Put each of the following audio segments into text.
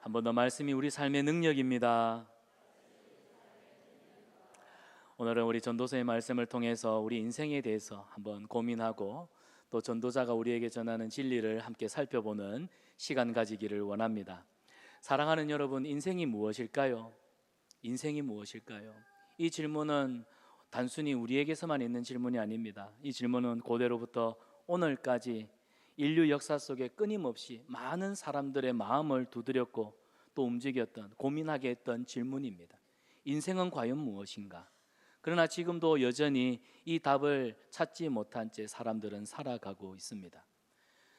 한 번 더 말씀이 우리 삶의 능력입니다. 오늘은 우리 전도서의 말씀을 통해서 우리 인생에 대해서 한번 고민하고 또 전도자가 우리에게 전하는 진리를 함께 살펴보는 시간 가지기를 원합니다. 사랑하는 여러분, 인생이 무엇일까요? 인생이 무엇일까요? 이 질문은 단순히 우리에게서만 있는 질문이 아닙니다. 이 질문은 고대로부터 오늘까지 인류 역사 속에 끊임없이 많은 사람들의 마음을 두드렸고 또 움직였던, 고민하게 했던 질문입니다. 인생은 과연 무엇인가? 그러나 지금도 여전히 이 답을 찾지 못한 채 사람들은 살아가고 있습니다.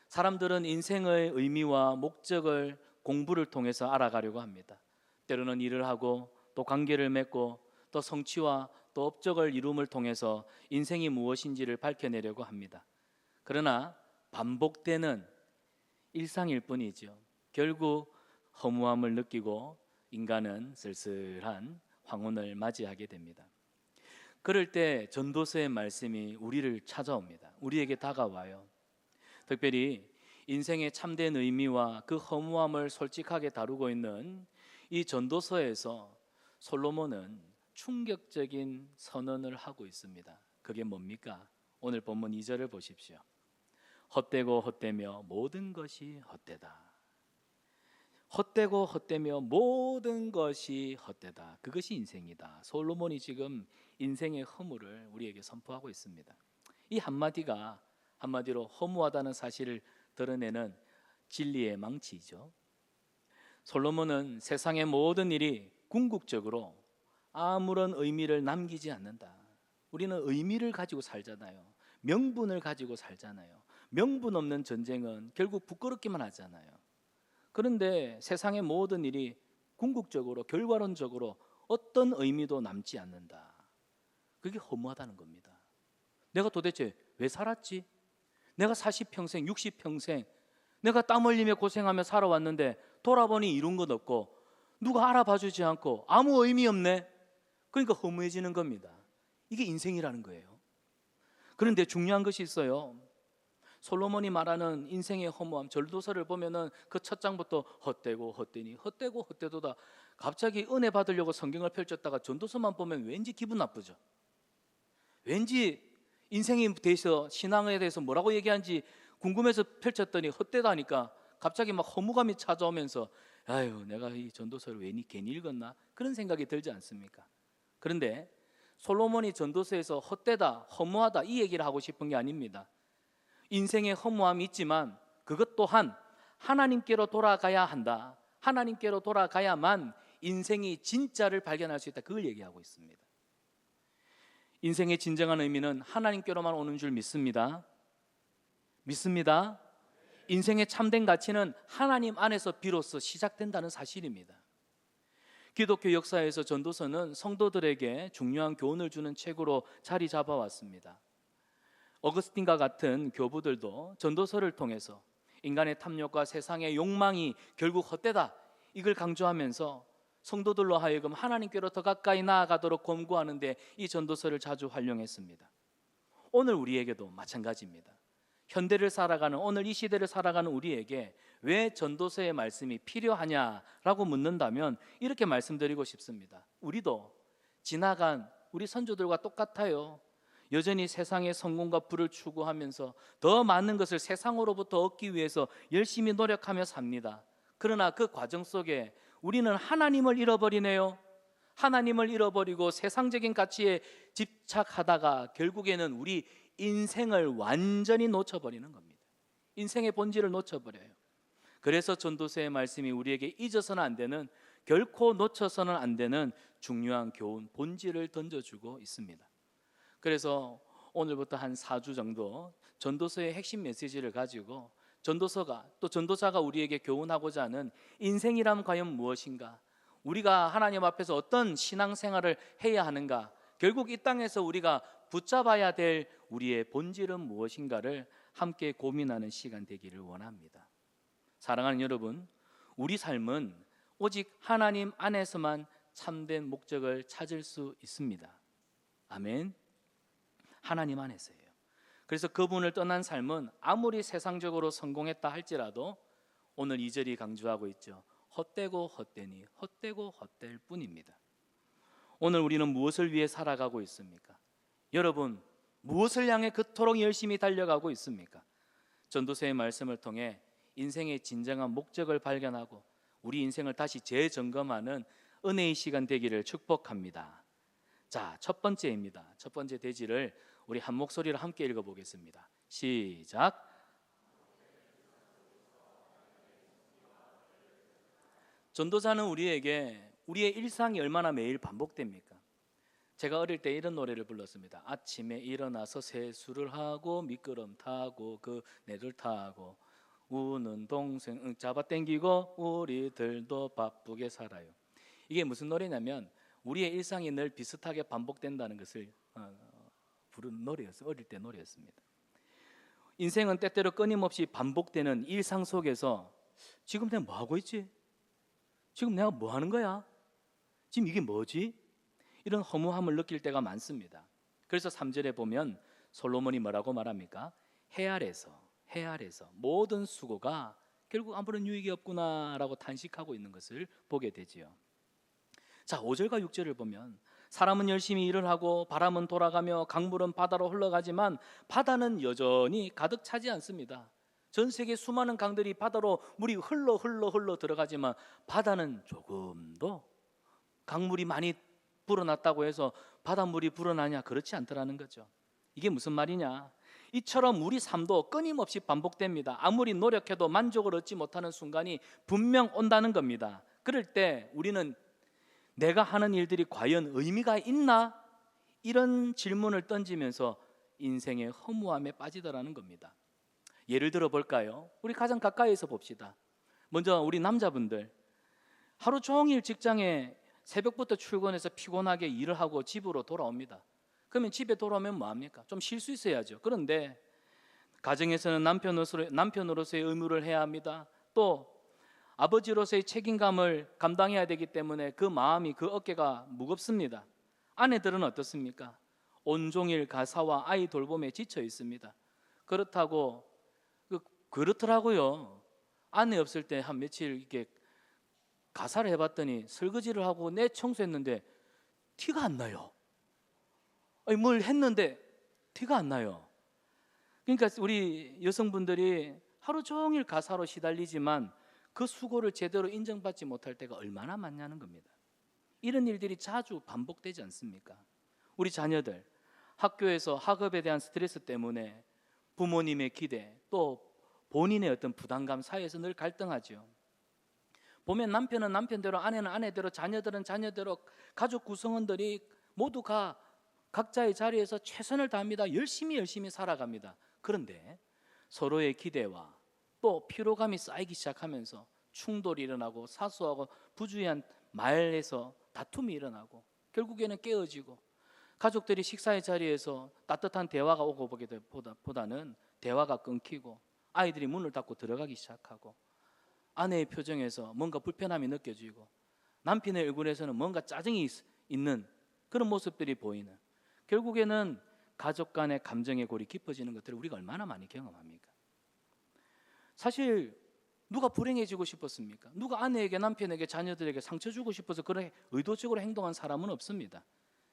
사람들은 인생의 의미와 목적을 공부를 통해서 알아가려고 합니다. 때로는 일을 하고 또 관계를 맺고 또 성취와 또 업적을 이룸을 통해서 인생이 무엇인지를 밝혀내려고 합니다. 그러나 반복되는 일상일 뿐이죠. 결국 허무함을 느끼고 인간은 쓸쓸한 황혼을 맞이하게 됩니다. 그럴 때 전도서의 말씀이 우리를 찾아옵니다. 우리에게 다가와요. 특별히 인생의 참된 의미와 그 허무함을 솔직하게 다루고 있는 이 전도서에서 솔로몬은 충격적인 선언을 하고 있습니다. 그게 뭡니까? 오늘 본문 2절을 보십시오. 헛되고 헛되며 모든 것이 헛되다. 헛되고 헛되며 모든 것이 헛되다. 그것이 인생이다. 솔로몬이 지금 인생의 허무를 우리에게 선포하고 있습니다. 이 한마디가 한마디로 허무하다는 사실을 드러내는 진리의 망치이죠. 솔로몬은 세상의 모든 일이 궁극적으로 아무런 의미를 남기지 않는다. 우리는 의미를 가지고 살잖아요. 명분을 가지고 살잖아요. 명분 없는 전쟁은 결국 부끄럽기만 하잖아요. 그런데 세상의 모든 일이 궁극적으로 결과론적으로 어떤 의미도 남지 않는다. 그게 허무하다는 겁니다. 내가 도대체 왜 살았지? 내가 40평생, 60평생 내가 땀 흘리며 고생하며 살아왔는데 돌아보니 이룬 것 없고 누가 알아봐주지 않고 아무 의미 없네. 그러니까 허무해지는 겁니다. 이게 인생이라는 거예요. 그런데 중요한 것이 있어요. 솔로몬이 말하는 인생의 허무함, 전도서를 보면은 그 첫 장부터 헛되고 헛되니 헛되고 헛되도다. 갑자기 은혜 받으려고 성경을 펼쳤다가 전도서만 보면 왠지 기분 나쁘죠. 왠지 인생에 대해서, 신앙에 대해서 뭐라고 얘기하는지 궁금해서 펼쳤더니 헛되다니까 갑자기 막 허무감이 찾아오면서 아유, 내가 이 전도서를 왜 괜히 읽었나? 그런 생각이 들지 않습니까? 그런데 솔로몬이 전도서에서 헛되다, 허무하다 이 얘기를 하고 싶은 게 아닙니다. 인생의 허무함이 있지만 그것 또한 하나님께로 돌아가야 한다. 하나님께로 돌아가야만 인생이 진짜를 발견할 수 있다. 그걸 얘기하고 있습니다. 인생의 진정한 의미는 하나님께로만 오는 줄 믿습니다. 믿습니다. 인생의 참된 가치는 하나님 안에서 비로소 시작된다는 사실입니다. 기독교 역사에서 전도서는 성도들에게 중요한 교훈을 주는 책으로 자리 잡아왔습니다. 어거스틴과 같은 교부들도 전도서를 통해서 인간의 탐욕과 세상의 욕망이 결국 헛되다 이걸 강조하면서 성도들로 하여금 하나님께로 더 가까이 나아가도록 권고하는데 이 전도서를 자주 활용했습니다. 오늘 우리에게도 마찬가지입니다. 현대를 살아가는, 오늘 이 시대를 살아가는 우리에게 왜 전도서의 말씀이 필요하냐라고 묻는다면 이렇게 말씀드리고 싶습니다. 우리도 지나간 우리 선조들과 똑같아요. 여전히 세상의 성공과 부를 추구하면서 더 많은 것을 세상으로부터 얻기 위해서 열심히 노력하며 삽니다. 그러나 그 과정 속에 우리는 하나님을 잃어버리네요. 하나님을 잃어버리고 세상적인 가치에 집착하다가 결국에는 우리 인생을 완전히 놓쳐버리는 겁니다. 인생의 본질을 놓쳐버려요. 그래서 전도서의 말씀이 우리에게 잊어서는 안 되는, 결코 놓쳐서는 안 되는 중요한 교훈, 본질을 던져주고 있습니다. 그래서 오늘부터 한 4주 정도 전도서의 핵심 메시지를 가지고 전도서가 또 전도자가 우리에게 교훈하고자 하는 인생이란 과연 무엇인가, 우리가 하나님 앞에서 어떤 신앙생활을 해야 하는가, 결국 이 땅에서 우리가 붙잡아야 될 우리의 본질은 무엇인가를 함께 고민하는 시간 되기를 원합니다. 사랑하는 여러분, 우리 삶은 오직 하나님 안에서만 참된 목적을 찾을 수 있습니다. 아멘. 하나님 안에서예요. 그래서 그분을 떠난 삶은 아무리 세상적으로 성공했다 할지라도 오늘 2절이 강조하고 있죠. 헛되고 헛되니 헛되고 헛될 뿐입니다. 오늘 우리는 무엇을 위해 살아가고 있습니까? 여러분, 무엇을 향해 그토록 열심히 달려가고 있습니까? 전도서의 말씀을 통해 인생의 진정한 목적을 발견하고 우리 인생을 다시 재점검하는 은혜의 시간 되기를 축복합니다. 자, 첫 번째입니다. 첫 번째 대지를 우리 한 목소리로 함께 읽어보겠습니다. 시작. 전도자는 우리에게 우리의 일상이 얼마나 매일 반복됩니까? 제가 어릴 때 이런 노래를 불렀습니다. 아침에 일어나서 세수를 하고 미끄럼 타고 그네를 타고 우는 동생 잡아당기고 우리들도 바쁘게 살아요. 이게 무슨 노래냐면 우리의 일상이 늘 비슷하게 반복된다는 것을 부른 노래였어요. 어릴 때 노래였습니다. 인생은 때때로 끊임없이 반복되는 일상 속에서 지금 내가 뭐 하고 있지? 지금 내가 뭐 하는 거야? 지금 이게 뭐지? 이런 허무함을 느낄 때가 많습니다. 그래서 3절에 보면 솔로몬이 뭐라고 말합니까? 해 아래서 모든 수고가 결국 아무런 유익이 없구나라고 탄식하고 있는 것을 보게 되지요. 자, 5절과 6절을 보면 사람은 열심히 일을 하고 바람은 돌아가며 강물은 바다로 흘러가지만 바다는 여전히 가득 차지 않습니다. 전 세계 수많은 강들이 바다로 물이 흘러 들어가지만 바다는 조금도 강물이 많이 불어났다고 해서 바닷물이 불어나냐? 그렇지 않더라는 거죠. 이게 무슨 말이냐? 이처럼 우리 삶도 끊임없이 반복됩니다. 아무리 노력해도 만족을 얻지 못하는 순간이 분명 온다는 겁니다. 그럴 때 우리는 내가 하는 일들이 과연 의미가 있나? 이런 질문을 던지면서 인생의 허무함에 빠지더라는 겁니다. 예를 들어 볼까요? 우리 가장 가까이에서 봅시다. 먼저 우리 남자분들, 하루 종일 직장에 새벽부터 출근해서 피곤하게 일을 하고 집으로 돌아옵니다. 그러면 집에 돌아오면 뭐합니까? 좀 쉴 수 있어야죠. 그런데 가정에서는 남편으로서의 의무를 해야 합니다. 또 아버지로서의 책임감을 감당해야 되기 때문에 그 마음이, 그 어깨가 무겁습니다. 아내들은 어떻습니까? 온종일 가사와 아이 돌봄에 지쳐 있습니다. 그렇더라고요. 아내 없을 때 한 며칠 이렇게 가사를 해봤더니 설거지를 하고 내 청소했는데 티가 안 나요. 아니, 뭘 했는데 티가 안 나요. 그러니까 우리 여성분들이 하루 종일 가사로 시달리지만 그 수고를 제대로 인정받지 못할 때가 얼마나 많냐는 겁니다. 이런 일들이 자주 반복되지 않습니까? 우리 자녀들 학교에서 학업에 대한 스트레스 때문에 부모님의 기대, 또 본인의 어떤 부담감 사이에서 늘 갈등하죠. 보면 남편은 남편대로, 아내는 아내대로, 자녀들은 자녀대로, 가족 구성원들이 모두가 각자의 자리에서 최선을 다합니다. 열심히 살아갑니다. 그런데 서로의 기대와 또 피로감이 쌓이기 시작하면서 충돌이 일어나고 사소하고 부주의한 말에서 다툼이 일어나고 결국에는 깨어지고, 가족들이 식사의 자리에서 따뜻한 대화가 오고 보다는 대화가 끊기고 아이들이 문을 닫고 들어가기 시작하고, 아내의 표정에서 뭔가 불편함이 느껴지고 남편의 얼굴에서는 뭔가 짜증이 있는 그런 모습들이 보이는, 결국에는 가족 간의 감정의 골이 깊어지는 것들을 우리가 얼마나 많이 경험합니까? 사실 누가 불행해지고 싶었습니까? 누가 아내에게, 남편에게, 자녀들에게 상처 주고 싶어서 그런 의도적으로 행동한 사람은 없습니다.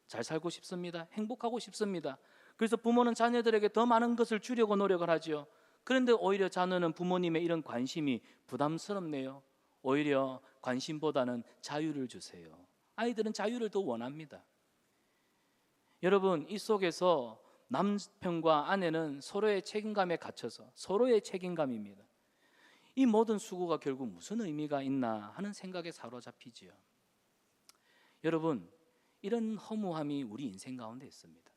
잘 살고 싶습니다. 행복하고 싶습니다. 그래서 부모는 자녀들에게 더 많은 것을 주려고 노력을 하지요. 그런데 오히려 자녀는 부모님의 이런 관심이 부담스럽네요. 오히려 관심보다는 자유를 주세요. 아이들은 자유를 더 원합니다. 여러분, 이 속에서 남편과 아내는 서로의 책임감에 갇혀서 서로의 책임감입니다. 이 모든 수고가 결국 무슨 의미가 있나 하는 생각에 사로잡히지요. 여러분, 이런 허무함이 우리 인생 가운데 있습니다.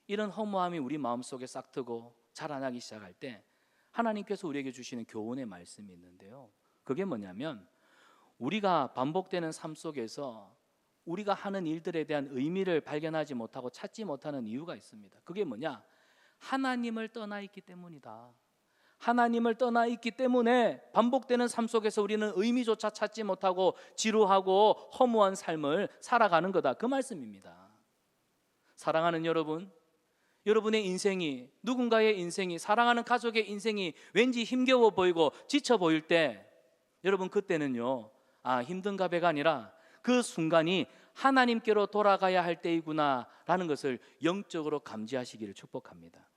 이런 허무함이 우리 마음속에 싹트고 자라나기 시작할 때 하나님께서 우리에게 주시는 교훈의 말씀이 있는데요. 그게 뭐냐면, 우리가 반복되는 삶 속에서 우리가 하는 일들에 대한 의미를 발견하지 못하고 찾지 못하는 이유가 있습니다. 그게 뭐냐? 하나님을 떠나 있기 때문이다. 하나님을 떠나 있기 때문에 반복되는 삶 속에서 우리는 의미조차 찾지 못하고 지루하고 허무한 삶을 살아가는 거다, 그 말씀입니다. 사랑하는 여러분, 여러분의 인생이, 누군가의 인생이, 사랑하는 가족의 인생이 왠지 힘겨워 보이고 지쳐 보일 때, 여러분, 그때는요, 힘든가 배가 아니라 그 순간이 하나님께로 돌아가야 할 때이구나 라는 것을 영적으로 감지하시기를 축복합니다.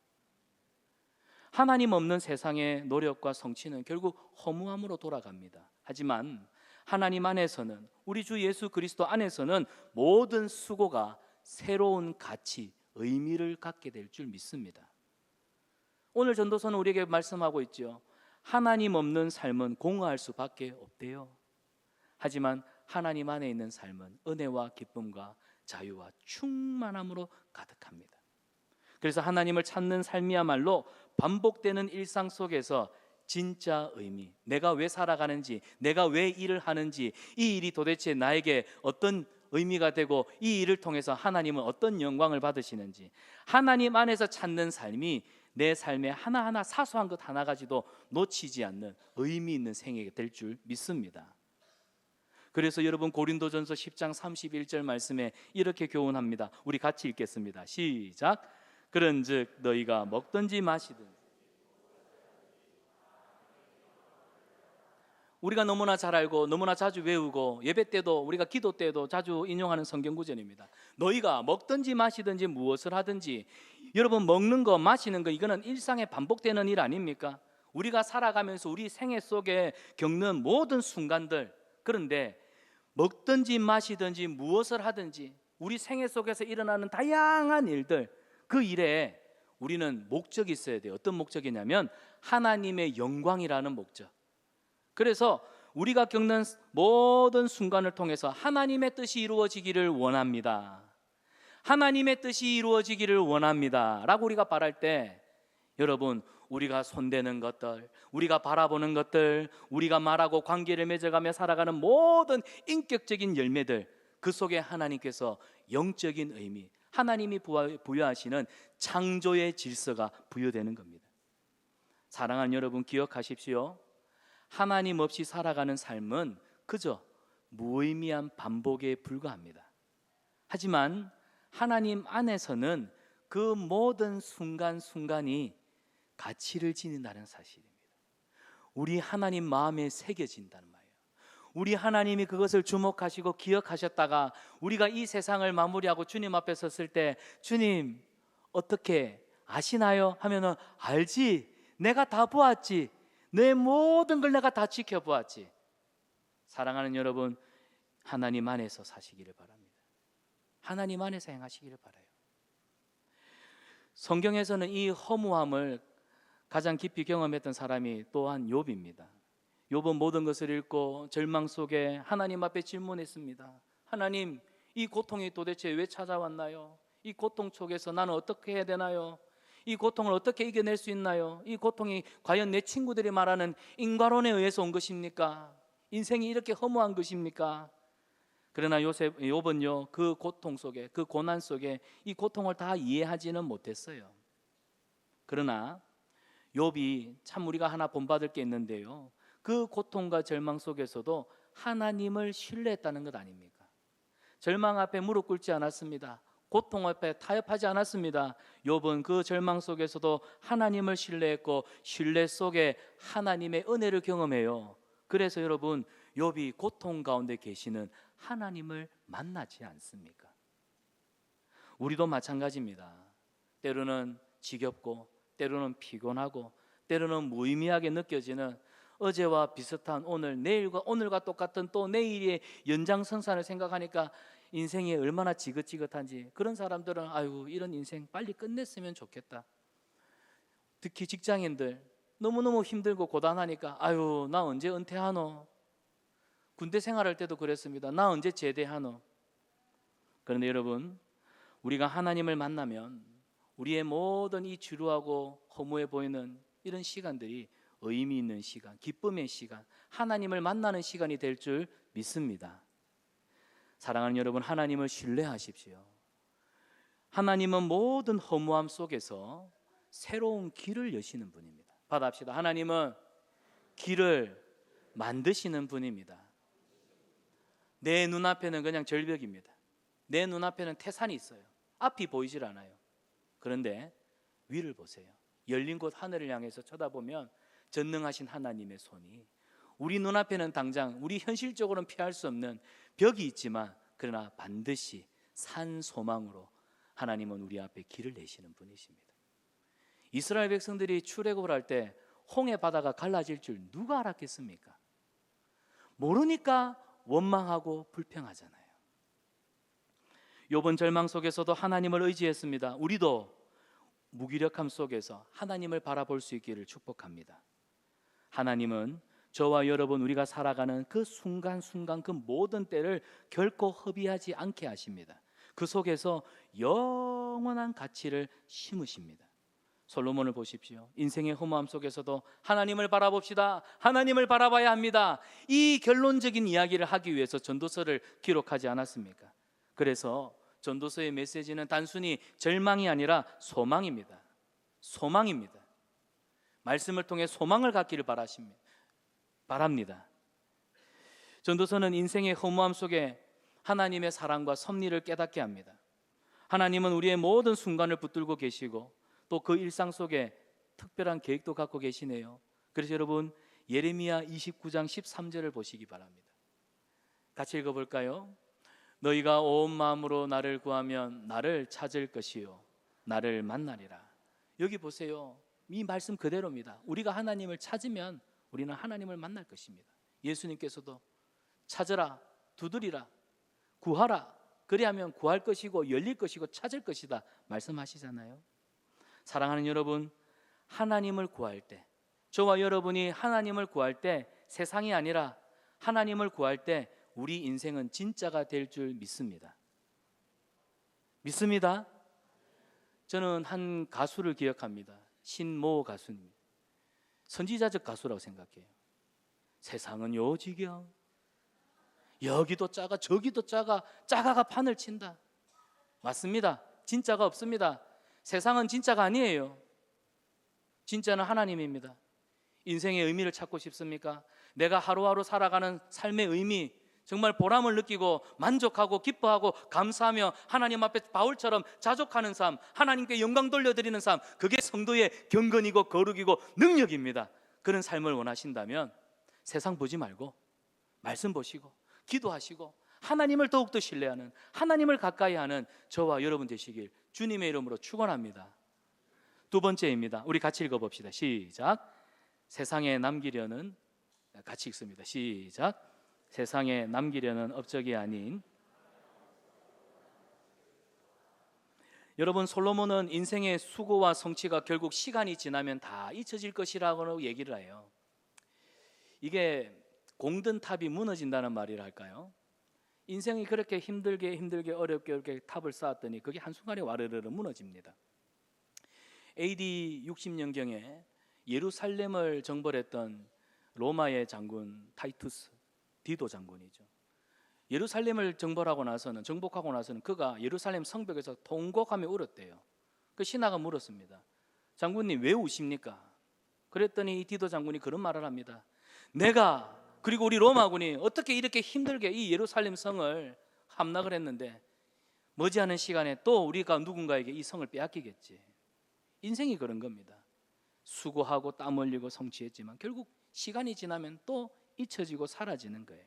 하나님 없는 세상의 노력과 성취는 결국 허무함으로 돌아갑니다. 하지만 하나님 안에서는, 우리 주 예수 그리스도 안에서는 모든 수고가 새로운 가치, 의미를 갖게 될 줄 믿습니다. 오늘 전도서는 우리에게 말씀하고 있죠. 하나님 없는 삶은 공허할 수밖에 없대요. 하지만 하나님 안에 있는 삶은 은혜와 기쁨과 자유와 충만함으로 가득합니다. 그래서 하나님을 찾는 삶이야말로 반복되는 일상 속에서 진짜 의미, 내가 왜 살아가는지, 내가 왜 일을 하는지, 이 일이 도대체 나에게 어떤 의미가 되고 이 일을 통해서 하나님은 어떤 영광을 받으시는지, 하나님 안에서 찾는 삶이 내 삶의 하나하나 사소한 것 하나 가지도 놓치지 않는 의미 있는 생애가 될 줄 믿습니다. 그래서 여러분 고린도전서 10장 31절 말씀에 이렇게 교훈합니다. 우리 같이 읽겠습니다. 시작. 그런즉 너희가 먹든지 마시든지. 우리가 너무나 잘 알고 너무나 자주 외우고 예배 때도 우리가 기도 때도 자주 인용하는 성경 구절입니다. 너희가 먹든지 마시든지 무엇을 하든지. 여러분, 먹는 거 마시는 거 이거는 일상에 반복되는 일 아닙니까? 우리가 살아가면서 우리 생애 속에 겪는 모든 순간들, 그런데 먹든지 마시든지 무엇을 하든지 우리 생애 속에서 일어나는 다양한 일들, 그 일에 우리는 목적이 있어야 돼요. 어떤 목적이냐면 하나님의 영광이라는 목적. 그래서 우리가 겪는 모든 순간을 통해서 하나님의 뜻이 이루어지기를 원합니다. 하나님의 뜻이 이루어지기를 원합니다 라고 우리가 바랄 때, 여러분, 우리가 손대는 것들, 우리가 바라보는 것들, 우리가 말하고 관계를 맺어가며 살아가는 모든 인격적인 열매들, 그 속에 하나님께서 영적인 의미, 하나님이 부여하시는 창조의 질서가 부여되는 겁니다. 사랑하는 여러분, 기억하십시오. 하나님 없이 살아가는 삶은 그저 무의미한 반복에 불과합니다. 하지만 하나님 안에서는 그 모든 순간순간이 가치를 지닌다는 사실입니다. 우리 하나님 마음에 새겨진다는 말이에요. 우리 하나님이 그것을 주목하시고 기억하셨다가 우리가 이 세상을 마무리하고 주님 앞에 섰을 때, 주님 어떻게 아시나요? 하면은 알지, 내가 다 보았지, 내 모든 걸 내가 다 지켜보았지. 사랑하는 여러분, 하나님 안에서 사시기를 바랍니다. 하나님 안에서 행하시기를 바라요. 성경에서는 이 허무함을 가장 깊이 경험했던 사람이 또한 욥입니다. 욥은 모든 것을 잃고 절망 속에 하나님 앞에 질문했습니다. 하나님, 이 고통이 도대체 왜 찾아왔나요? 이 고통 속에서 나는 어떻게 해야 되나요? 이 고통을 어떻게 이겨낼 수 있나요? 이 고통이 과연 내 친구들이 말하는 인과론에 의해서 온 것입니까? 인생이 이렇게 허무한 것입니까? 그러나 욥은요, 그 고통 속에, 그 고난 속에 이 고통을 다 이해하지는 못했어요. 그러나 욥이 참 우리가 하나 본받을 게 있는데요, 그 고통과 절망 속에서도 하나님을 신뢰했다는 것 아닙니까? 절망 앞에 무릎 꿇지 않았습니다. 고통 앞에 타협하지 않았습니다. 욥은 그 절망 속에서도 하나님을 신뢰했고 신뢰 속에 하나님의 은혜를 경험해요. 그래서 여러분, 욥이 고통 가운데 계시는 하나님을 만나지 않습니까? 우리도 마찬가지입니다. 때로는 지겹고, 때로는 피곤하고, 때로는 무의미하게 느껴지는 어제와 비슷한 오늘, 내일과 오늘과 똑같은 또 내일의 연장선상을 생각하니까 인생이 얼마나 지긋지긋한지, 그런 사람들은 아이고, 이런 인생 빨리 끝냈으면 좋겠다. 특히 직장인들 너무너무 힘들고 고단하니까 아유, 나 언제 은퇴하노? 군대 생활할 때도 그랬습니다. 나 언제 제대하노? 그런데 여러분, 우리가 하나님을 만나면 우리의 모든 이 지루하고 허무해 보이는 이런 시간들이 의미 있는 시간, 기쁨의 시간, 하나님을 만나는 시간이 될 줄 믿습니다. 사랑하는 여러분, 하나님을 신뢰하십시오. 하나님은 모든 허무함 속에서 새로운 길을 여시는 분입니다. 받아합시다. 하나님은 길을 만드시는 분입니다. 내 눈앞에는 그냥 절벽입니다. 내 눈앞에는 태산이 있어요. 앞이 보이질 않아요. 그런데 위를 보세요. 열린 곳 하늘을 향해서 쳐다보면 전능하신 하나님의 손이 우리 눈앞에는 당장 우리 현실적으로는 피할 수 없는 벽이 있지만 그러나 반드시 산 소망으로 하나님은 우리 앞에 길을 내시는 분이십니다. 이스라엘 백성들이 출애굽을 할 때 홍해 바다가 갈라질 줄 누가 알았겠습니까? 모르니까 원망하고 불평하잖아요. 욥은 절망 속에서도 하나님을 의지했습니다. 우리도 무기력함 속에서 하나님을 바라볼 수 있기를 축복합니다. 하나님은 저와 여러분 우리가 살아가는 그 순간순간 그 모든 때를 결코 허비하지 않게 하십니다. 그 속에서 영원한 가치를 심으십니다. 솔로몬을 보십시오. 인생의 허무함 속에서도 하나님을 바라봅시다. 하나님을 바라봐야 합니다. 이 결론적인 이야기를 하기 위해서 전도서를 기록하지 않았습니까? 그래서 전도서의 메시지는 단순히 절망이 아니라 소망입니다. 소망입니다. 말씀을 통해 소망을 갖기를 바랍니다. 전도서는 인생의 허무함 속에 하나님의 사랑과 섭리를 깨닫게 합니다. 하나님은 우리의 모든 순간을 붙들고 계시고 또 그 일상 속에 특별한 계획도 갖고 계시네요. 그래서 여러분 예레미야 29장 13절을 보시기 바랍니다. 같이 읽어볼까요? 너희가 온 마음으로 나를 구하면 나를 찾을 것이요 나를 만나리라. 여기 보세요. 이 말씀 그대로입니다. 우리가 하나님을 찾으면 우리는 하나님을 만날 것입니다. 예수님께서도 찾으라, 두드리라, 구하라, 그리하면 구할 것이고 열릴 것이고 찾을 것이다 말씀하시잖아요. 사랑하는 여러분, 하나님을 구할 때, 저와 여러분이 하나님을 구할 때 세상이 아니라 하나님을 구할 때 우리 인생은 진짜가 될 줄 믿습니다. 믿습니다. 저는 한 가수를 기억합니다. 신모 가수님. 선지자적 가수라고 생각해요. 세상은 요지경, 여기도 작아 저기도 작아, 작아가 판을 친다. 맞습니다. 진짜가 없습니다. 세상은 진짜가 아니에요. 진짜는 하나님입니다. 인생의 의미를 찾고 싶습니까? 내가 하루하루 살아가는 삶의 의미, 정말 보람을 느끼고 만족하고 기뻐하고 감사하며 하나님 앞에 바울처럼 자족하는 삶, 하나님께 영광 돌려드리는 삶, 그게 성도의 경건이고 거룩이고 능력입니다. 그런 삶을 원하신다면 세상 보지 말고 말씀 보시고 기도하시고 하나님을 더욱더 신뢰하는, 하나님을 가까이 하는 저와 여러분 되시길 주님의 이름으로 축원합니다. 두 번째입니다. 우리 같이 읽어봅시다. 시작. 세상에 남기려는, 같이 읽습니다. 시작. 세상에 남기려는 업적이 아닌. 여러분, 솔로몬은 인생의 수고와 성취가 결국 시간이 지나면 다 잊혀질 것이라고 얘기를 해요. 이게 공든 탑이 무너진다는 말이랄까요? 인생이 그렇게 힘들게 어렵게 탑을 쌓았더니 그게 한순간에 와르르르 무너집니다. AD 60년경에 예루살렘을 정벌했던 로마의 장군 타이투스, 디도 장군이죠. 예루살렘을 정복하고 나서는 그가 예루살렘 성벽에서 통곡하며 울었대요. 그 신하가 물었습니다. 장군님 왜 우십니까? 그랬더니 이 디도 장군이 그런 말을 합니다. 내가 그리고 우리 로마군이 어떻게 이렇게 힘들게 이 예루살렘 성을 함락을 했는데 머지않은 시간에 또 우리가 누군가에게 이 성을 빼앗기겠지. 인생이 그런 겁니다. 수고하고 땀 흘리고 성취했지만 결국 시간이 지나면 또 잊혀지고 사라지는 거예요.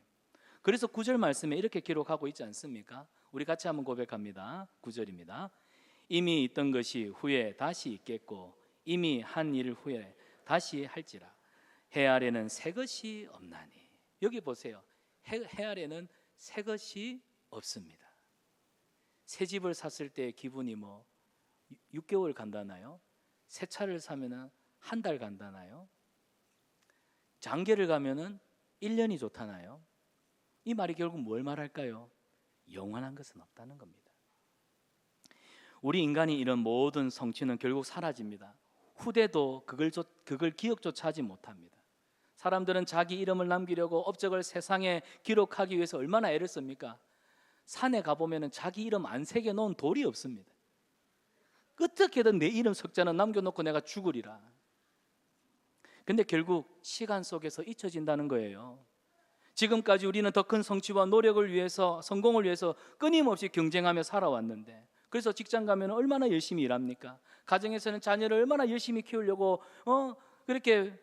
그래서 9절 말씀에 이렇게 기록하고 있지 않습니까? 우리 같이 한번 고백합니다. 9절입니다. 이미 있던 것이 후에 다시 있겠고 이미 한 일 후에 다시 할지라. 해 아래는 새 것이 없나니. 여기 보세요. 해 아래는 새 것이 없습니다. 새 집을 샀을 때 기분이 6개월 간다나요? 새 차를 사면은 한 달 간다나요? 장계를 가면은 1년이 좋다나요? 이 말이 결국 뭘 말할까요? 영원한 것은 없다는 겁니다. 우리 인간이 이런 모든 성취는 결국 사라집니다. 후대도 그걸 기억조차 하지 못합니다. 사람들은 자기 이름을 남기려고 업적을 세상에 기록하기 위해서 얼마나 애를 씁니까? 산에 가보면 자기 이름 안 새겨놓은 돌이 없습니다. 어떻게든 내 이름 석자는 남겨놓고 내가 죽으리라. 근데 결국 시간 속에서 잊혀진다는 거예요. 지금까지 우리는 더 큰 성취와 노력을 위해서, 성공을 위해서 끊임없이 경쟁하며 살아왔는데, 그래서 직장 가면 얼마나 열심히 일합니까? 가정에서는 자녀를 얼마나 열심히 키우려고 그렇게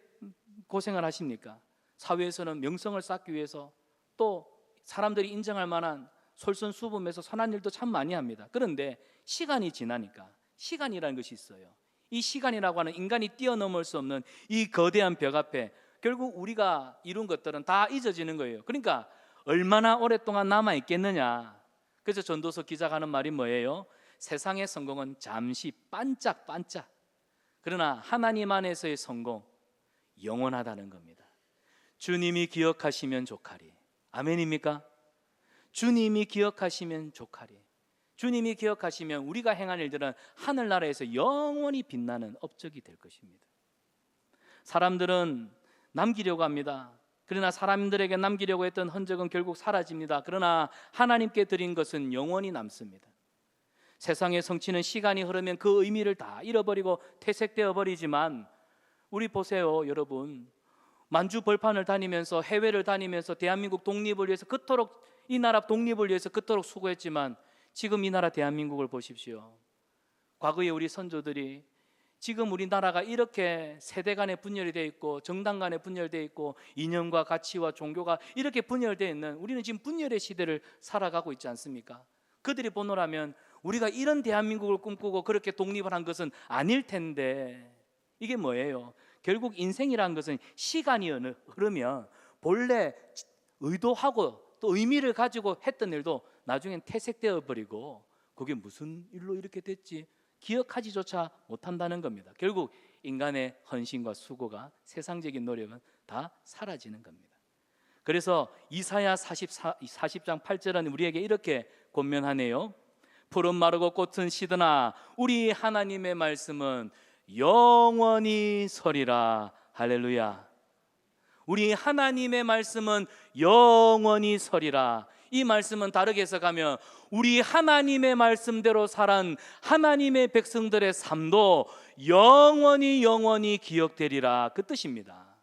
고생을 하십니까? 사회에서는 명성을 쌓기 위해서 또 사람들이 인정할 만한 솔선수범해서 선한 일도 참 많이 합니다. 그런데 시간이 지나니까, 시간이라는 것이 있어요. 이 시간이라고 하는 인간이 뛰어넘을 수 없는 이 거대한 벽 앞에 결국 우리가 이룬 것들은 다 잊어지는 거예요. 그러니까 얼마나 오랫동안 남아있겠느냐. 그래서 전도서 기자가 하는 말이 뭐예요? 세상의 성공은 잠시 반짝반짝, 그러나 하나님 안에서의 성공 영원하다는 겁니다. 주님이 기억하시면 좋가리. 아멘입니까? 주님이 기억하시면 좋가리. 주님이 기억하시면 우리가 행한 일들은 하늘나라에서 영원히 빛나는 업적이 될 것입니다. 사람들은 남기려고 합니다. 그러나 사람들에게 남기려고 했던 흔적은 결국 사라집니다. 그러나 하나님께 드린 것은 영원히 남습니다. 세상의 성취는 시간이 흐르면 그 의미를 다 잃어버리고 퇴색되어 버리지만, 우리 보세요 여러분, 만주 벌판을 다니면서, 해외를 다니면서 대한민국 독립을 위해서 그토록, 이 나라 독립을 위해서 그토록 수고했지만 지금 이 나라 대한민국을 보십시오. 과거에 우리 선조들이, 지금 우리나라가 이렇게 세대 간에 분열이 되어 있고 정당 간에 분열되어 있고 이념과 가치와 종교가 이렇게 분열되어 있는, 우리는 지금 분열의 시대를 살아가고 있지 않습니까? 그들이 보노라면 우리가 이런 대한민국을 꿈꾸고 그렇게 독립을 한 것은 아닐 텐데, 이게 뭐예요? 결국 인생이라는 것은 시간이 흐르면 본래 의도하고 또 의미를 가지고 했던 일도 나중엔 퇴색되어 버리고, 그게 무슨 일로 이렇게 됐지 기억하지조차 못한다는 겁니다. 결국 인간의 헌신과 수고가, 세상적인 노력은 다 사라지는 겁니다. 그래서 이사야 40장 8절은 우리에게 이렇게 권면하네요. 푸른 마르고 꽃은 시드나 우리 하나님의 말씀은 영원히 서리라. 할렐루야. 우리 하나님의 말씀은 영원히 서리라. 이 말씀은 다르게 해석하면 우리 하나님의 말씀대로 살은 하나님의 백성들의 삶도 영원히 기억되리라, 그 뜻입니다.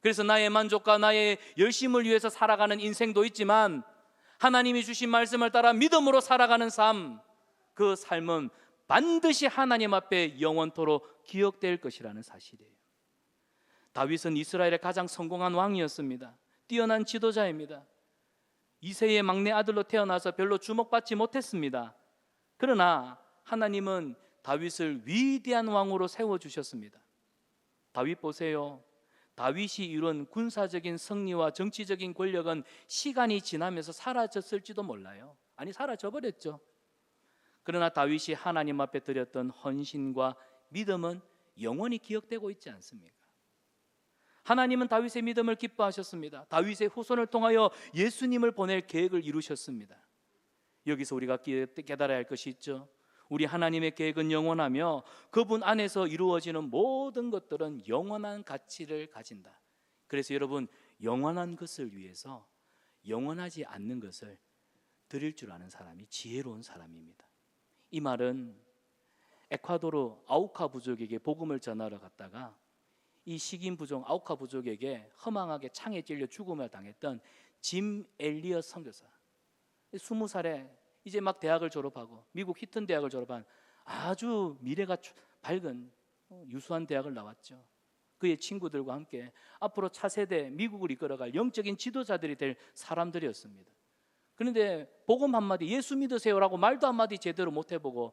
그래서 나의 만족과 나의 열심을 위해서 살아가는 인생도 있지만, 하나님이 주신 말씀을 따라 믿음으로 살아가는 삶, 그 삶은 반드시 하나님 앞에 영원토록 기억될 것이라는 사실이에요. 다윗은 이스라엘의 가장 성공한 왕이었습니다. 뛰어난 지도자입니다. 이새의 막내 아들로 태어나서 별로 주목받지 못했습니다. 그러나 하나님은 다윗을 위대한 왕으로 세워주셨습니다. 다윗 보세요. 다윗이 이룬 군사적인 승리와 정치적인 권력은 시간이 지나면서 사라졌을지도 몰라요. 아니, 사라져버렸죠. 그러나 다윗이 하나님 앞에 드렸던 헌신과 믿음은 영원히 기억되고 있지 않습니까? 하나님은 다윗의 믿음을 기뻐하셨습니다. 다윗의 후손을 통하여 예수님을 보낼 계획을 이루셨습니다. 여기서 우리가 깨달아야 할 것이 있죠. 우리 하나님의 계획은 영원하며 그분 안에서 이루어지는 모든 것들은 영원한 가치를 가진다. 그래서 여러분, 영원한 것을 위해서 영원하지 않는 것을 드릴 줄 아는 사람이 지혜로운 사람입니다. 이 말은 에콰도르 아우카 부족에게 복음을 전하러 갔다가 이 식인 부족 아우카 부족에게 허망하게 창에 찔려 죽음을 당했던 짐 엘리엇 선교사, 20살에 이제 막 대학을 졸업하고 미국 히튼 대학을 졸업한 아주 미래가 밝은 유수한 대학을 나왔죠. 그의 친구들과 함께 앞으로 차세대 미국을 이끌어갈 영적인 지도자들이 될 사람들이었습니다. 그런데 복음 한마디, 예수 믿으세요라고 말도 한마디 제대로 못 해보고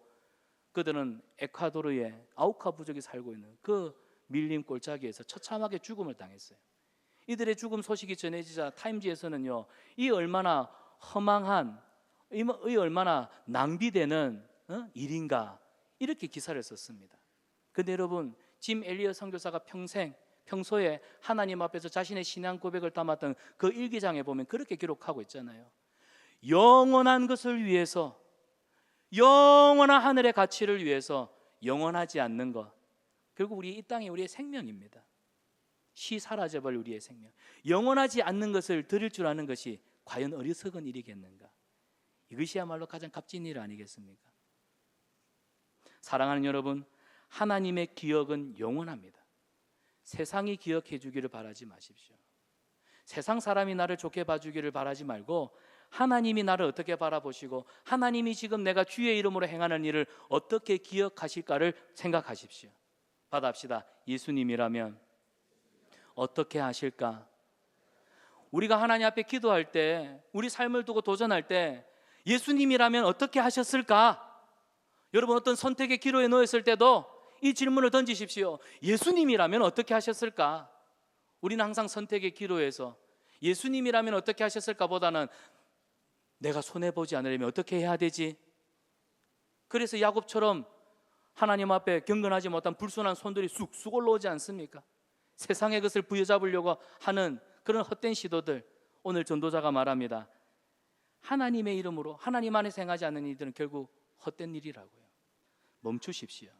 그들은 에콰도르의 아우카 부족이 살고 있는 그 밀림 골짜기에서 처참하게 죽음을 당했어요. 이들의 죽음 소식이 전해지자 타임지에서는요, 이 얼마나 허망한, 이 얼마나 낭비되는 일인가, 이렇게 기사를 썼습니다. 근데 여러분, 짐 엘리엇 선교사가 평소에 하나님 앞에서 자신의 신앙 고백을 담았던 그 일기장에 보면 그렇게 기록하고 있잖아요. 영원한 것을 위해서, 영원한 하늘의 가치를 위해서 영원하지 않는 것, 결국 우리 이 땅에 우리의 생명입니다. 시 사라져버릴 우리의 생명, 영원하지 않는 것을 드릴 줄 아는 것이 과연 어리석은 일이겠는가? 이것이야말로 가장 값진 일 아니겠습니까? 사랑하는 여러분, 하나님의 기억은 영원합니다. 세상이 기억해 주기를 바라지 마십시오. 세상 사람이 나를 좋게 봐주기를 바라지 말고 하나님이 나를 어떻게 바라보시고 하나님이 지금 내가 주의 이름으로 행하는 일을 어떻게 기억하실까를 생각하십시오. 받아합시다. 예수님이라면 어떻게 하실까? 우리가 하나님 앞에 기도할 때, 우리 삶을 두고 도전할 때 예수님이라면 어떻게 하셨을까? 여러분, 어떤 선택의 기로에 놓였을 때도 이 질문을 던지십시오. 예수님이라면 어떻게 하셨을까? 우리는 항상 선택의 기로에서 예수님이라면 어떻게 하셨을까 보다는 내가 손해보지 않으려면 어떻게 해야 되지? 그래서 야곱처럼 하나님 앞에 경건하지 못한 불순한 손들이 쑥쑥 올라오지 않습니까? 세상의 것을 부여잡으려고 하는 그런 헛된 시도들, 오늘 전도자가 말합니다. 하나님의 이름으로 하나님 안에서 행하지 않는 이들은 결국 헛된 일이라고요. 멈추십시오.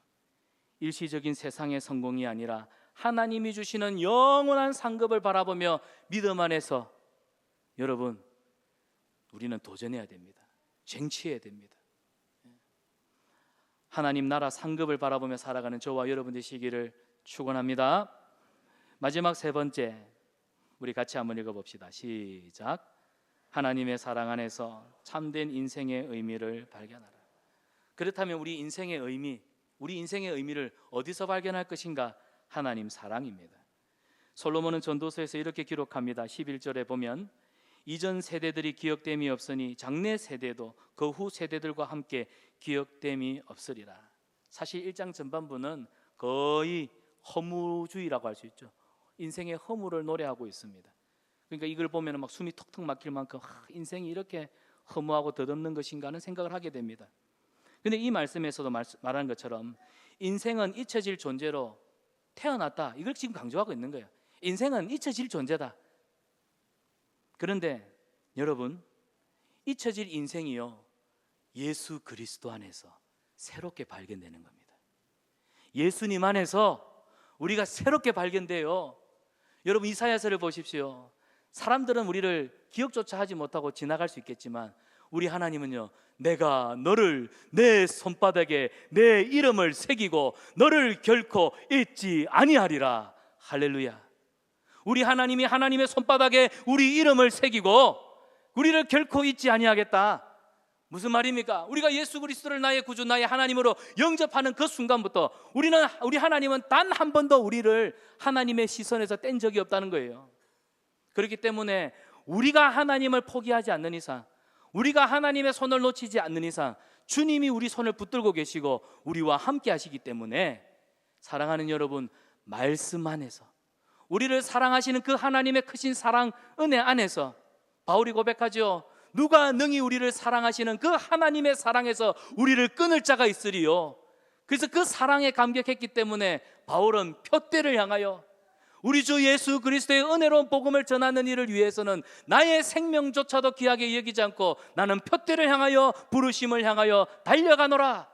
일시적인 세상의 성공이 아니라 하나님이 주시는 영원한 상급을 바라보며 믿음 안에서 여러분, 우리는 도전해야 됩니다. 쟁취해야 됩니다. 하나님 나라 상급을 바라보며 살아가는 저와 여러분 되시기를 축원합니다. 마지막 세 번째, 우리 같이 한번 읽어봅시다. 시작. 하나님의 사랑 안에서 참된 인생의 의미를 발견하라. 그렇다면 우리 인생의 의미를 어디서 발견할 것인가? 하나님 사랑입니다. 솔로몬은 전도서에서 이렇게 기록합니다. 11절에 보면 이전 세대들이 기억됨이 없으니 장래 세대도 그 후 세대들과 함께 기억됨이 없으리라. 사실 1장 전반부는 거의 허무주의라고 할 수 있죠. 인생의 허무를 노래하고 있습니다. 그러니까 이걸 보면 막 숨이 턱턱 막힐 만큼 인생이 이렇게 허무하고 덧없는 것인가 하는 생각을 하게 됩니다. 근데 이 말씀에서도 말하는 것처럼 인생은 잊혀질 존재로 태어났다, 이걸 지금 강조하고 있는 거예요. 인생은 잊혀질 존재다. 그런데 여러분, 잊혀질 인생이요, 예수 그리스도 안에서 새롭게 발견되는 겁니다. 예수님 안에서 우리가 새롭게 발견돼요. 여러분, 이사야서를 보십시오. 사람들은 우리를 기억조차 하지 못하고 지나갈 수 있겠지만 우리 하나님은요, 내가 너를 내 손바닥에 내 이름을 새기고 너를 결코 잊지 아니하리라. 할렐루야. 우리 하나님이 하나님의 손바닥에 우리 이름을 새기고 우리를 결코 잊지 아니하겠다. 무슨 말입니까? 우리가 예수 그리스도를 나의 구주, 나의 하나님으로 영접하는 그 순간부터 우리 하나님은 단 한 번도 우리를 하나님의 시선에서 뗀 적이 없다는 거예요. 그렇기 때문에 우리가 하나님을 포기하지 않는 이상, 우리가 하나님의 손을 놓치지 않는 이상 주님이 우리 손을 붙들고 계시고 우리와 함께 하시기 때문에, 사랑하는 여러분, 말씀 안에서 우리를 사랑하시는 그 하나님의 크신 사랑 은혜 안에서 바울이 고백하죠. 누가 능히 우리를 사랑하시는 그 하나님의 사랑에서 우리를 끊을 자가 있으리요. 그래서 그 사랑에 감격했기 때문에 바울은 표대를 향하여 우리 주 예수 그리스도의 은혜로운 복음을 전하는 일을 위해서는 나의 생명조차도 귀하게 여기지 않고 나는 표대를 향하여 부르심을 향하여 달려가노라.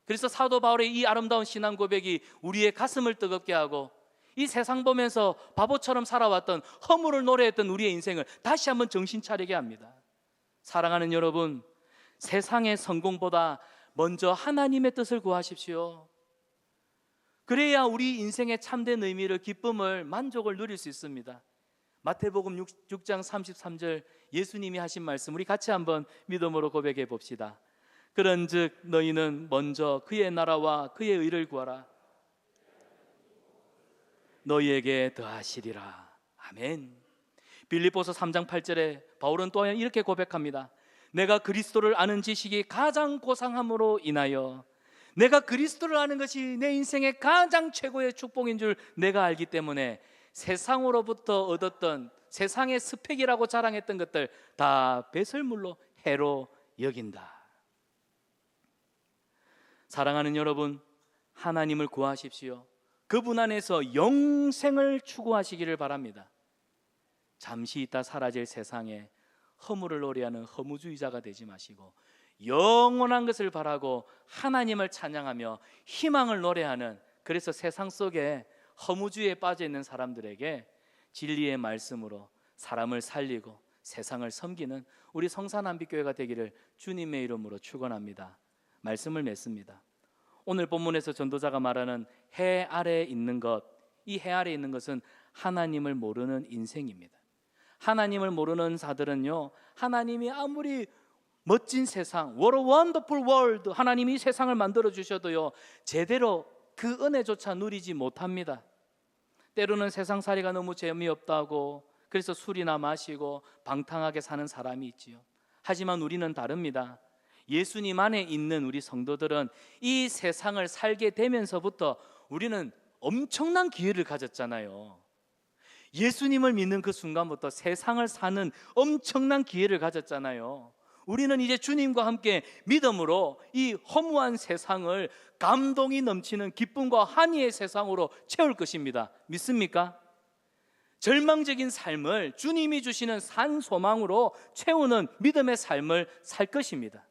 그래서 사도 바울의 이 아름다운 신앙 고백이 우리의 가슴을 뜨겁게 하고 이 세상 보면서 바보처럼 살아왔던, 허물을 노래했던 우리의 인생을 다시 한번 정신 차리게 합니다. 사랑하는 여러분, 세상의 성공보다 먼저 하나님의 뜻을 구하십시오. 그래야 우리 인생의 참된 의미를, 기쁨을, 만족을 누릴 수 있습니다. 마태복음 6장 33절 예수님이 하신 말씀 우리 같이 한번 믿음으로 고백해 봅시다. 그런즉 너희는 먼저 그의 나라와 그의 의를 구하라. 너희에게 더하시리라. 아멘. 빌립보서 3장 8절에 바울은 또한 이렇게 고백합니다. 내가 그리스도를 아는 지식이 가장 고상함으로 인하여, 내가 그리스도를 아는 것이 내 인생의 가장 최고의 축복인 줄 내가 알기 때문에 세상으로부터 얻었던, 세상의 스펙이라고 자랑했던 것들 다 배설물로, 해로 여긴다. 사랑하는 여러분, 하나님을 구하십시오. 그분 안에서 영생을 추구하시기를 바랍니다. 잠시 있다 사라질 세상에 허물을 노래하는 허무주의자가 되지 마시고 영원한 것을 바라고 하나님을 찬양하며 희망을 노래하는, 그래서 세상 속에 허무주의에 빠져 있는 사람들에게 진리의 말씀으로 사람을 살리고 세상을 섬기는 우리 성산한빛교회가 되기를 주님의 이름으로 축원합니다. 말씀을 맺습니다. 오늘 본문에서 전도자가 말하는 해 아래에 있는 것, 이 해 아래에 있는 것은 하나님을 모르는 인생입니다. 하나님을 모르는 자들은요, 하나님이 아무리 멋진 세상, What a wonderful world, 하나님이 세상을 만들어 주셔도요 제대로 그 은혜조차 누리지 못합니다. 때로는 세상살이가 너무 재미없다고 그래서 술이나 마시고 방탕하게 사는 사람이 있지요. 하지만 우리는 다릅니다. 예수님 안에 있는 우리 성도들은 이 세상을 살게 되면서부터 우리는 엄청난 기회를 가졌잖아요. 예수님을 믿는 그 순간부터 세상을 사는 엄청난 기회를 가졌잖아요. 우리는 이제 주님과 함께 믿음으로 이 허무한 세상을 감동이 넘치는 기쁨과 환희의 세상으로 채울 것입니다. 믿습니까? 절망적인 삶을 주님이 주시는 산 소망으로 채우는 믿음의 삶을 살 것입니다.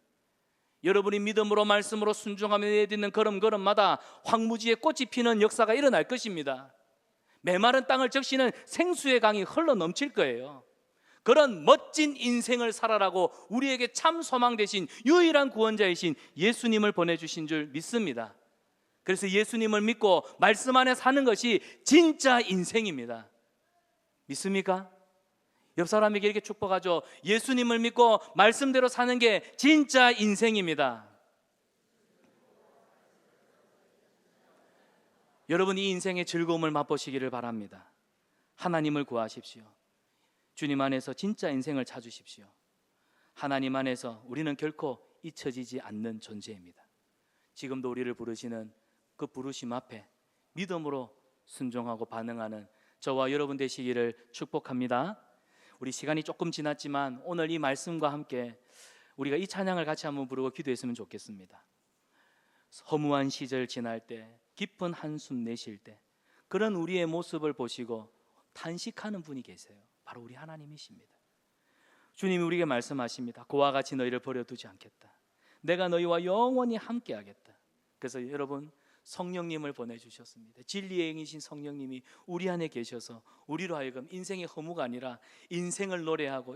여러분이 믿음으로 말씀으로 순종하며 내딛는 걸음걸음마다 황무지에 꽃이 피는 역사가 일어날 것입니다. 메마른 땅을 적시는 생수의 강이 흘러 넘칠 거예요. 그런 멋진 인생을 살아라고 우리에게 참 소망 되신 유일한 구원자이신 예수님을 보내주신 줄 믿습니다. 그래서 예수님을 믿고 말씀 안에 사는 것이 진짜 인생입니다. 믿습니까? 옆 사람에게 이렇게 축복하죠. 예수님을 믿고 말씀대로 사는 게 진짜 인생입니다. 여러분, 이 인생의 즐거움을 맛보시기를 바랍니다. 하나님을 구하십시오. 주님 안에서 진짜 인생을 찾으십시오. 하나님 안에서 우리는 결코 잊혀지지 않는 존재입니다. 지금도 우리를 부르시는 그 부르심 앞에 믿음으로 순종하고 반응하는 저와 여러분 되시기를 축복합니다. 우리 시간이 조금 지났지만 오늘 이 말씀과 함께 우리가 이 찬양을 같이 한번 부르고 기도했으면 좋겠습니다. 허무한 시절 지날 때, 깊은 한숨 내쉴 때 그런 우리의 모습을 보시고 탄식하는 분이 계세요. 바로 우리 하나님이십니다. 주님이 우리에게 말씀하십니다. 그와 같이 너희를 버려두지 않겠다. 내가 너희와 영원히 함께하겠다. 그래서 여러분, 성령님을 보내주셨습니다. 진리의 영이신 성령님이 우리 안에 계셔서 우리로 하여금 인생의 허무가 아니라 인생을 노래하고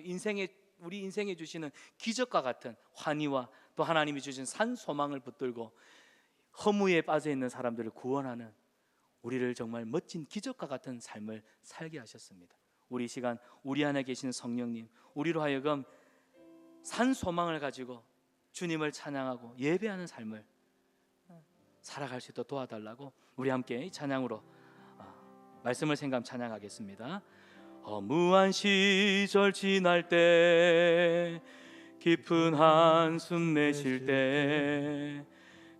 우리 인생에 주시는 기적과 같은 환희와 또 하나님이 주신 산 소망을 붙들고 허무에 빠져있는 사람들을 구원하는 우리를 정말 멋진 기적과 같은 삶을 살게 하셨습니다. 우리 시간 우리 안에 계신 성령님, 우리로 하여금 산 소망을 가지고 주님을 찬양하고 예배하는 삶을 살아갈 수 있도록 도와달라고 우리 함께 이 찬양으로 말씀을 생각 찬양하겠습니다. 허무한 시절 지날 때, 깊은 한숨 내쉴 때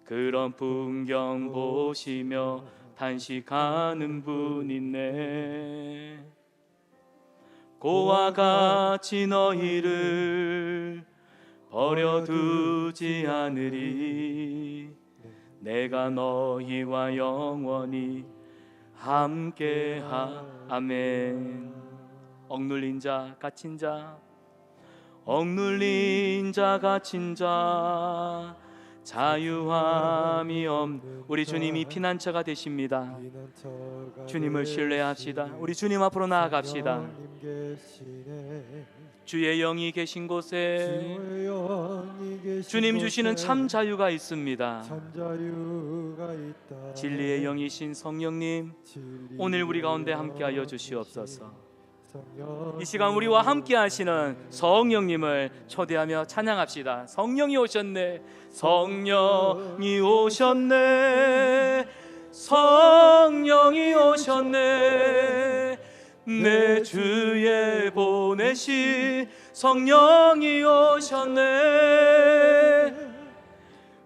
그런 풍경 보시며 탄식하는 분 있네. 그와 같이 너희를 버려두지 않으리. 내가 너희와 영원히 함께하. 아멘. 억눌린 자, 갇힌 자, 억눌린 자, 갇힌 자, 자유함이 없는 우리 주님이 피난처가 되십니다. 주님을 신뢰합시다. 우리 주님 앞으로 나아갑시다. 주의 영이 계신 곳에 주님 주시는 참 자유가 있습니다. 진리의 영이신 성령님, 오늘 우리 가운데 함께하여 주시옵소서. 이 시간 우리와 함께 하시는 성령님을 초대하며 찬양합시다. 성령이 오셨네, 성령이 오셨네, 성령이 오셨네. 내 주에 보내신 성령이 오셨네.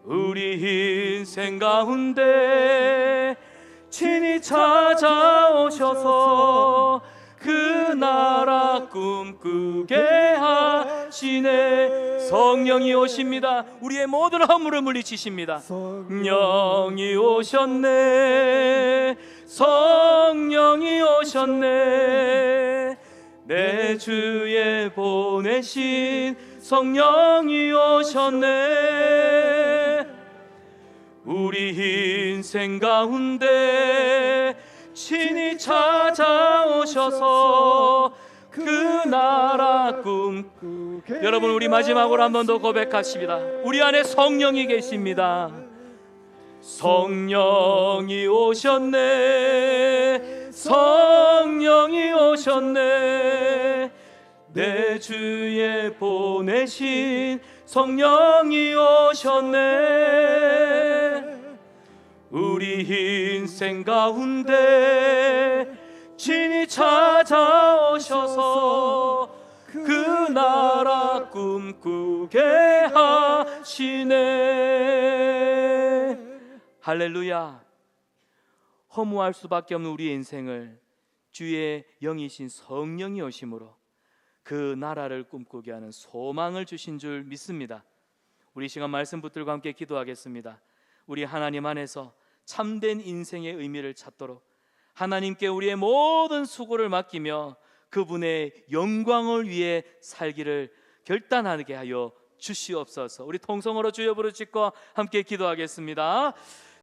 우리 인생 가운데 친히 찾아오셔서 그 나라 꿈꾸게 하시네. 성령이 오십니다. 우리의 모든 허물을 물리치십니다. 성령이 오셨네, 성령이 오셨네. 내 주에 보내신 성령이 오셨네. 우리 인생 가운데 친히 찾아오셔서 그 나라 꿈꾸게. 여러분, 우리 마지막으로 한 번 더 고백하십니다. 우리 안에 성령이 계십니다. 성령이 오셨네, 성령이 오셨네. 내 주에 보내신 성령이 오셨네. 우리 인생 가운데 친히 찾아오셔서 그 나라 꿈꾸게 하시네. 할렐루야. 허무할 수밖에 없는 우리의 인생을 주의 영이신 성령이 오심으로 그 나라를 꿈꾸게 하는 소망을 주신 줄 믿습니다. 우리 시간 말씀 붙들과 함께 기도하겠습니다. 우리 하나님 안에서 참된 인생의 의미를 찾도록 하나님께 우리의 모든 수고를 맡기며 그분의 영광을 위해 살기를 결단하게 하여 주시옵소서. 우리 통성으로 주여 부르짖고 함께 기도하겠습니다.